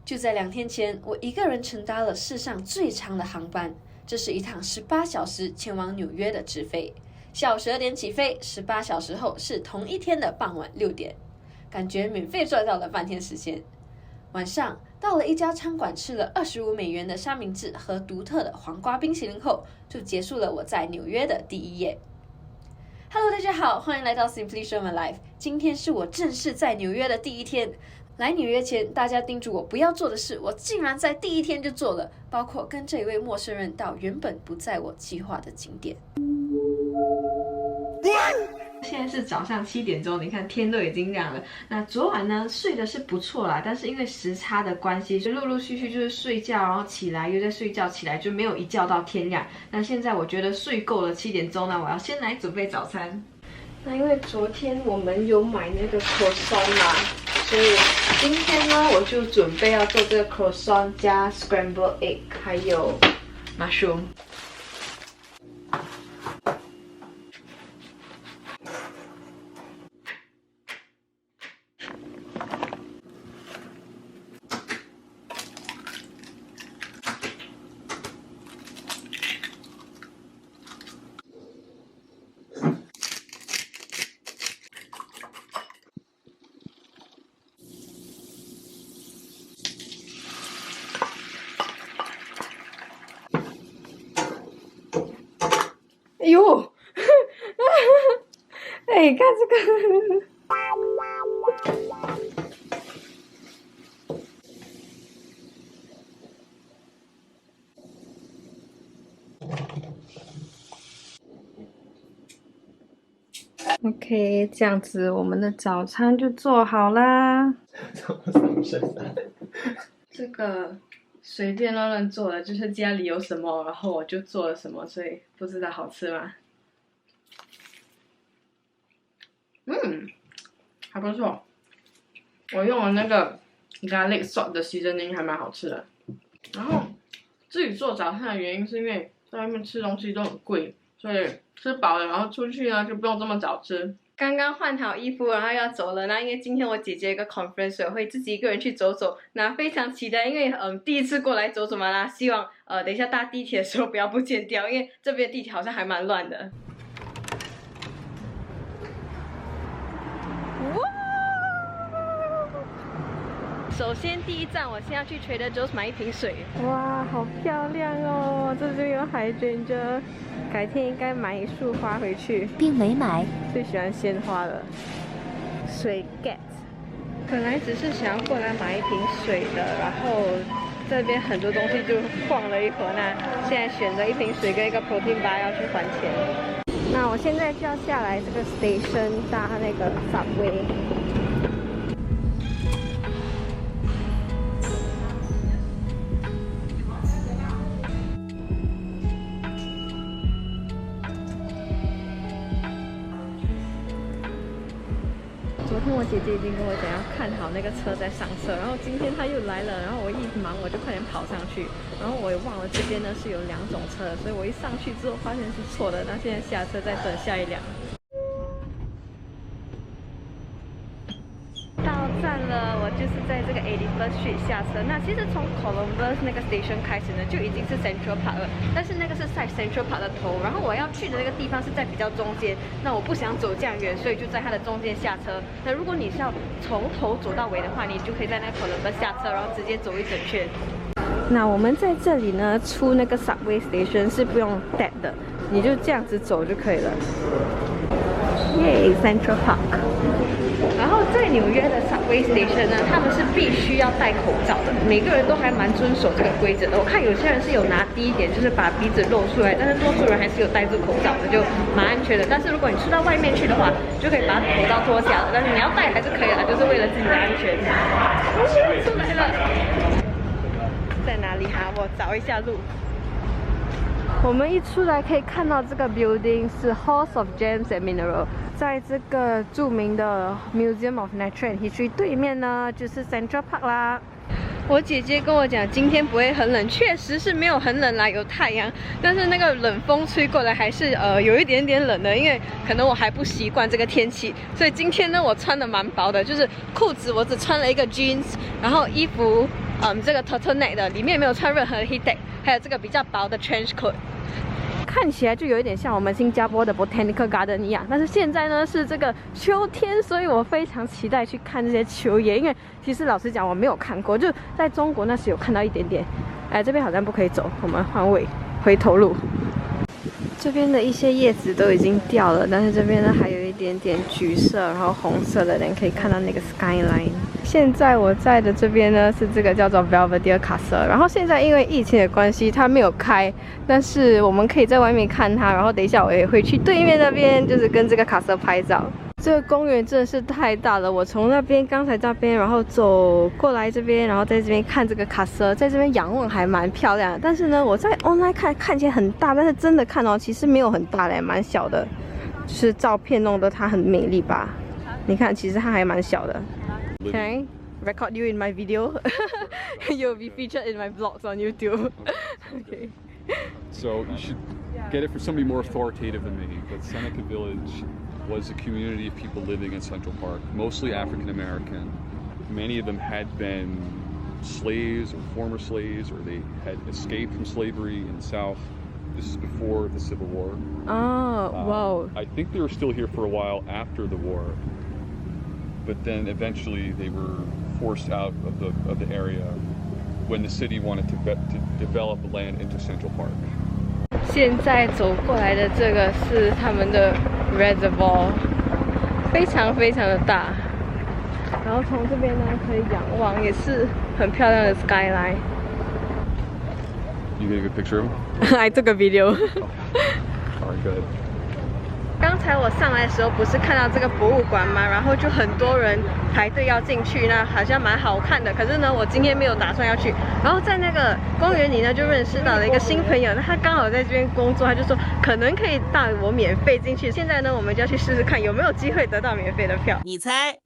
就在2天前，我一个人乘搭了世上最长的航班，这是一趟18小时前往纽约的直飞。下午12点起飞，18小时后是同一天的傍晚6点，感觉免费赚到了半天时间。晚上到了一家餐馆，吃了25美元的三明治和独特的黄瓜冰淇淋后，就结束了我在纽约的第一夜。Hello， 大家好，欢迎来到 Simply Show My Life。今天是我正式在纽约的第一天。来纽约前，大家叮嘱我不要做的事，我竟然在第一天就做了，包括跟这一位陌生人到原本不在我计划的景点。现在是早上7点钟，你看天都已经亮了。那昨晚呢睡的是不错啦，但是因为时差的关系，就陆陆续续就是睡觉，然后起来又在睡觉，起来就没有一觉到天亮。那现在我觉得睡够了7点钟呢，我要先来准备早餐。那因为昨天我们有买那个 croissant 嘛，所以今天呢我就准备要做这个 croissant 加 scrambled egg 还有 mushroom。哎呦，哎，看这个。OK， 这样子我们的早餐就做好啦。这个随便乱乱做的，就是家里有什么，然后我就做了什么，所以不知道好吃吗？还不错。我用了那个 garlic salt 的 seasoning 还蛮好吃的。然后自己做早餐的原因是因为在外面吃东西都很贵，所以吃饱了，然后出去呢就不用这么早吃。刚刚换好衣服，然后要走了。那因为今天我姐姐有个 conference， 我会自己一个人去走走。那非常期待，因为第一次过来走走嘛啦，希望等一下搭地铁的时候不要不见掉，因为这边地铁好像还蛮乱的。首先第一站，我先要去 Trader Joe's 买一瓶水。哇，好漂亮哦！这边有海珍珠，改天应该买一束花回去。并没买。最喜欢鲜花了。水 get。本来只是想要过来买一瓶水的，然后这边很多东西就晃了一会儿。那现在选择一瓶水跟一个 protein bar 要去还钱。那我现在就要下来这个 station 搭那个 subway。昨天我姐姐已经跟我讲要看好那个车再上车，然后今天她又来了，然后我一忙我就快点跑上去，然后我也忘了这边呢是有2种车，所以我一上去之后发现是错的，那现在下车再等下一辆。到站了，我就是在这个 81st Street 下车。那其实从 Columbus 那个 station 开始呢，就已经是 Central Park 了，但是那个是在 Central Park 的头，然后我要去的那个地方是在比较中间。那我不想走这样远，所以就在它的中间下车。那如果你是要从头走到尾的话，你就可以在那个 Columbus 下车，然后直接走一整圈。那我们在这里呢，出那个 Subway Station 是不用 tap 的，你就这样子走就可以了。耶 ，Central Park。然后在纽约的 Subway Station 呢，他们是必须要戴口罩的，每个人都还蛮遵守这个规则的。我看有些人是有拿低一点，就是把鼻子露出来，但是多数人还是有戴住口罩的，就蛮安全的。但是如果你出到外面去的话，就可以把口罩脱下了，但是你要戴还是可以的，就是为了自己的安全。出来了，在哪里哈？我找一下路。我们一出来可以看到这个 building 是 Halls of Gems and Mineral， 在这个著名的 Museum of Natural and History 对面呢，就是 Central Park 啦。我姐姐跟我讲，今天不会很冷，确实是没有很冷啦，有太阳，但是那个冷风吹过来还是有一点点冷的，因为可能我还不习惯这个天气，所以今天呢我穿的蛮薄的，就是裤子我只穿了一个 jeans， 然后衣服这个 turtleneck 的，里面没有穿任何的 heat tech， 还有这个比较薄的 trench coat。 看起来就有一点像我们新加坡的 Botanical Garden 一样，但是现在呢是这个秋天，所以我非常期待去看这些秋叶，因为其实老实讲我没有看过，就在中国那时有看到一点点。哎，这边好像不可以走，我们换位回头路。这边的一些叶子都已经掉了，但是这边呢还有一点点橘色，然后红色的，你可以看到那个 skyline。现在我在的这边呢是这个叫做 Belvedere Castle， 然后现在因为疫情的关系它没有开，但是我们可以在外面看它，然后等一下我也会去对面那边，就是跟这个卡车拍照。 这个公园真的是太大了，我从那边刚才这边，然后走过来这边，然后在这边看这个卡车，在这边仰望还蛮漂亮的。但是呢，我在 online 看起来很大，但是真的看哦，其实没有很大嘞，蛮小的，就是照片弄得它很美丽吧。你看，其实它还蛮小的。Can I record you in my video? You'll be featured in my vlogs on YouTube. Okay. So you should get it from somebody more authoritative than me. But Seneca Village was a community of people living in Central Park, mostly African American. Many of them had been slaves or former slaves, or they had escaped from slavery in the South. This is before the Civil War. Oh, wow. I think they were still here for a while after the war, but then eventually they were forced out of the area when the city wanted to develop land into Central Park. 现在走过来的这个是他们的 reservoir， 非常非常的大。然后从这边呢可以仰望，也是很漂亮的 skyline。You get a good picture of him? I took a video. Alright, good. 刚才我上来的时候不是看到这个博物馆吗？然后就很多人排队要进去，那好像蛮好看的。可是呢，我今天没有打算要去。然后在那个公园里呢，就认识到了一个新朋友，那他刚好在这边工作，他就说可能可以带我免费进去。现在呢，我们就要去试试看有没有机会得到免费的票。你猜？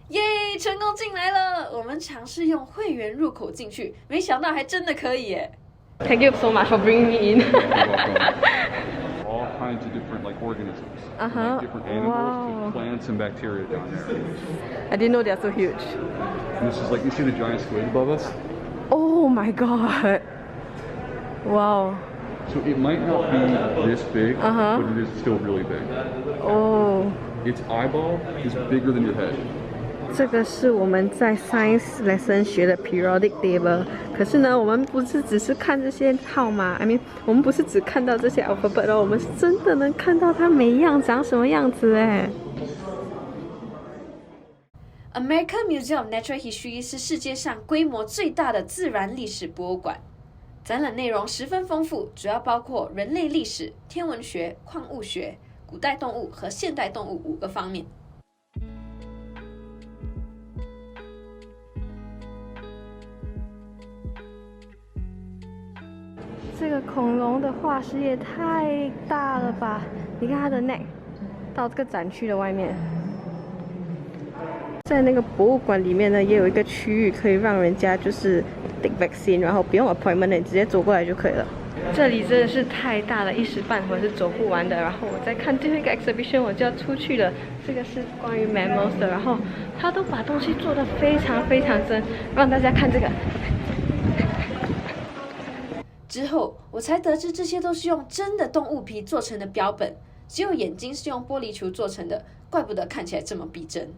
耶，成功进来了！我们尝试用会员入口进去，没想到还真的可以耶。Thank you so much for bringing me in. You're welcome. All kinds of different like organisms, like different animals, plants and bacteria down there. I didn't know they're so huge. And this is like, you see the giant squid above us? Oh my god! Wow. So it might not be this big, but it is still really big. Oh. Its eyeball is bigger than your head. 这个是我们在 Science Lesson 学的 Periodic Table， 可是呢，我们不是只是看这些号码 ，I mean， 我们不是只看到这些 alphabet 哦，我们是真的能看到它每一样长什么样子哎。American Museum of Natural History 是世界上规模最大的自然历史博物馆，展览内容十分丰富，主要包括人类历史、天文学、矿物学、古代动物和现代动物5个方面。这个恐龙的化石也太大了吧！你看它的 neck 到这个展区的外面，在那个博物馆里面呢，也有一个区域可以让人家就是 take vaccine， 然后不用 appointment， 你直接走过来就可以了。这里真的是太大了，一时半会是走不完的。然后我在看最后一个 exhibition， 我就要出去了。这个是关于 mammals 的，然后他都把东西做得非常非常真，让大家看这个。之后，我才得知这些都是用真的动物皮做成的标本，只有眼睛是用玻璃球做成的，怪不得看起来这么逼真。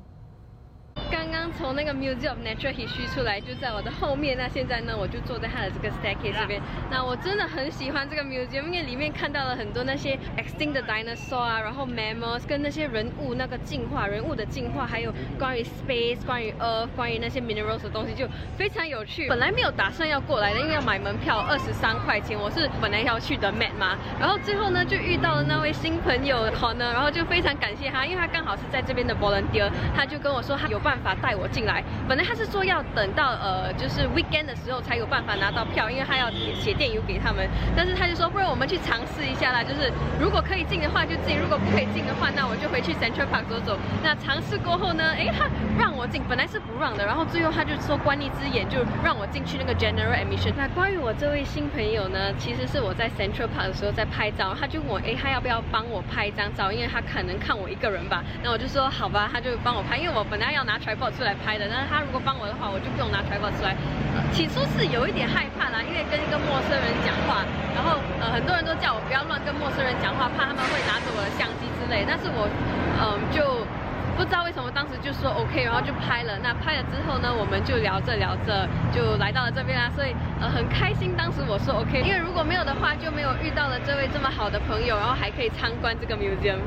刚刚从那个 Museum of Natural History 出来，就在我的后面。那现在呢，我就坐在它的这个 staircase 这边。那我真的很喜欢这个 museum， 因为里面看到了很多那些 extinct 的 dinosaur 啊，然后 mammals 跟那些人物那个进化，人物的进化，还有关于 space、关于 earth、关于那些 minerals 的东西，就非常有趣。本来没有打算要过来的，因为要买门票23块钱，我是本来要去的 Met 嘛。然后最后呢，就遇到了那位新朋友 Connor， 然后就非常感谢他，因为他刚好是在这边的 volunteer， 他就跟我说他有办法带我进来。本来他是说要等到就是 weekend 的时候才有办法拿到票，因为他要写电邮给他们。但是他就说，不然我们去尝试一下啦，就是如果可以进的话就进，如果不可以进的话，那我就回去 Central Park 走走。那尝试过后呢，他让我进，本来是不让的，然后最后他就说关一只眼就让我进去那个 General Admission。那关于我这位新朋友呢，其实是我在 Central Park 的时候在拍照，他就问我，他要不要帮我拍一张照，因为他可能看我一个人吧。那我就说好吧，他就帮我拍，因为我本来要拿 tripod 出来拍的。但是他如果帮我的话，我就不用拿 tripod 出来。起初是有一点害怕啦，因为跟一个陌生人讲话，然后很多人都叫我不要乱跟陌生人讲话，怕他们会拿着我的相机之类。但是我就不知道为什么当时就说 OK， 然后就拍了。那拍了之后呢，我们就聊着聊着就来到了这边啦，所以很开心。当时我说 OK， 因为如果没有的话，就没有遇到了这位这么好的朋友，然后还可以参观这个 museum。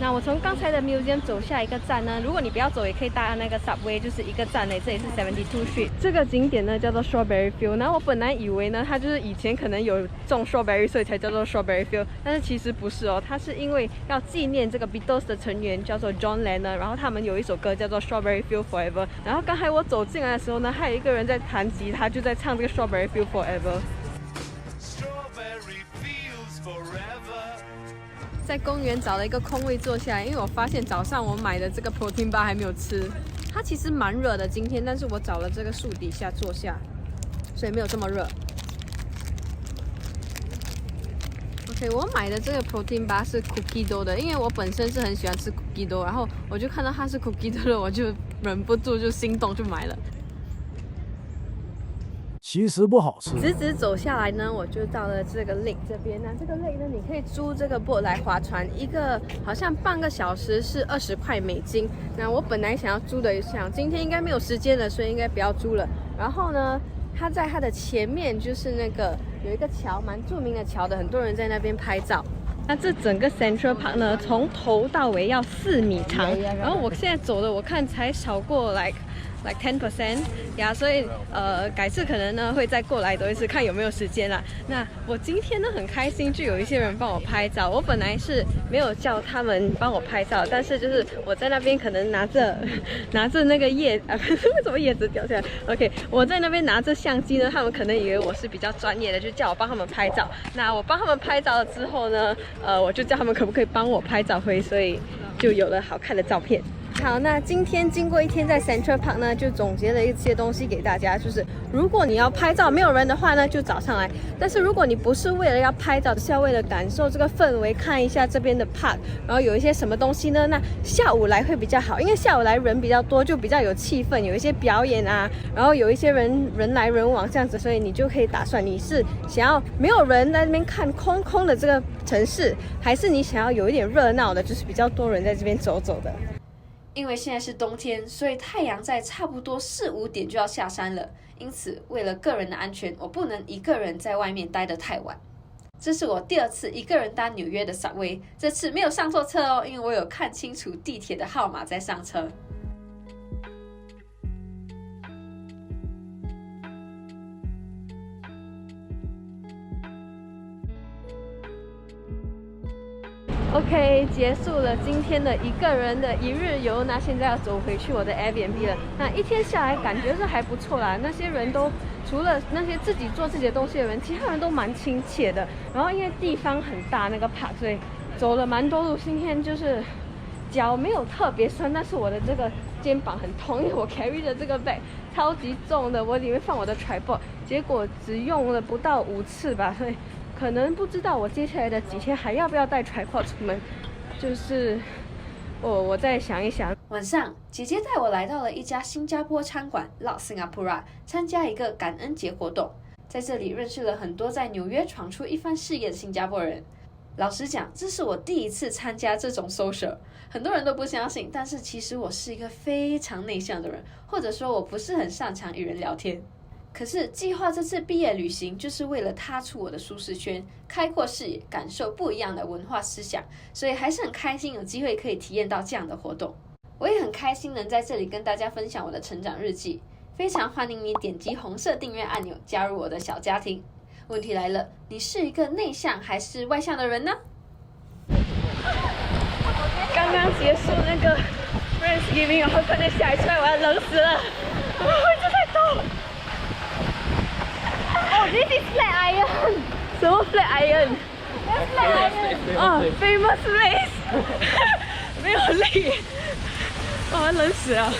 那我从刚才的 museum 走下一个站呢，如果你不要走，也可以搭那个 subway， 就是一个站呢，这里是72 Street。这个景点呢叫做 Strawberry Field， 然后我本来以为呢，它就是以前可能有种 strawberry， 所以才叫做 Strawberry Field， 但是其实不是哦，它是因为要纪念这个 Beatles 的成员叫做 John Lennon， 然后他们有一首歌叫做 Strawberry Field Forever。然后刚才我走进来的时候呢，还有一个人在弹吉他，就在唱这个 Strawberry Field Forever。在公园找了一个空位坐下来，因为我发现早上我买的这个 protein bar 还没有吃，它其实蛮热的今天，但是我找了这个树底下坐下，所以没有这么热。OK， 我买的这个 protein bar 是 cookie dough 的，因为我本身是很喜欢吃 cookie dough， 然后我就看到它是 cookie dough 的，我就忍不住就心动就买了。其实不好吃。直直走下来呢，我就到了这个 lake 这边。那这个 lake 呢，你可以租这个 boat 来划船，一个好像半个小时是20块美金。那我本来想要租的，想今天应该没有时间了，所以应该不要租了。然后呢，它在它的前面就是那个有一个桥，蛮著名的桥的，很多人在那边拍照。那这整个 Central Park 呢，从头到尾要4米长，然后我现在走的我看才少过like 10% 呀，所以改次可能呢会再过来走一次，看有没有时间啦。那我今天呢很开心，就有一些人帮我拍照。我本来是没有叫他们帮我拍照，但是就是我在那边可能拿着那个叶为什么叶子掉下来 ？OK， 我在那边拿着相机呢，他们可能以为我是比较专业的，就叫我帮他们拍照。那我帮他们拍照了之后呢，我就叫他们可不可以帮我拍照回，所以就有了好看的照片。好，那今天经过一天在 Central Park 呢，就总结了一些东西给大家，就是如果你要拍照没有人的话呢，就早上来；但是如果你不是为了要拍照，是要为了感受这个氛围，看一下这边的 park， 然后有一些什么东西呢，那下午来会比较好，因为下午来人比较多，就比较有气氛，有一些表演啊，然后有一些人来人往这样子，所以你就可以打算你是想要没有人在那边看空空的这个城市，还是你想要有一点热闹的，就是比较多人在这边走走的。因为现在是冬天，所以太阳在差不多4、5点就要下山了。因此，为了个人的安全，我不能一个人在外面待得太晚。这是我第2次一个人搭纽约的 subway， 这次没有上错车哦，因为我有看清楚地铁的号码再上车。OK， 结束了今天的一个人的一日游，那现在要走回去我的 Airbnb 了。那一天下来感觉是还不错啦，那些人都除了那些自己做自己的东西的人，其他人都蛮亲切的。然后因为地方很大，那个 park， 所以走了蛮多路。今天就是脚没有特别酸，但是我的这个肩膀很痛，因为我 carry 的这个 bag 超级重的，我里面放我的 tripod， 结果只用了不到5次吧，所以可能不知道我接下来的几天还要不要带 tripod 出门，就是我再想一想。晚上，姐姐带我来到了一家新加坡餐馆 La Singapura， 参加一个感恩节活动。在这里认识了很多在纽约闯出一番事业的新加坡人。老实讲，这是我第1次参加这种 social， 很多人都不相信，但是其实我是一个非常内向的人，或者说我不是很擅长与人聊天。可是计划这次毕业旅行就是为了踏出我的舒适圈，开阔视野，感受不一样的文化思想，所以还是很开心有机会可以体验到这样的活动。我也很开心能在这里跟大家分享我的成长日记，非常欢迎你点击红色订阅按钮加入我的小家庭。问题来了，你是一个内向还是外向的人呢？刚刚结束那个 Friendsgiving， 然后看见下一出来，我要冷死了，我一直在抖。Oh, this is flat iron. 什么 flat iron? Flat iron. Famous place. 没有力，我要冷死了。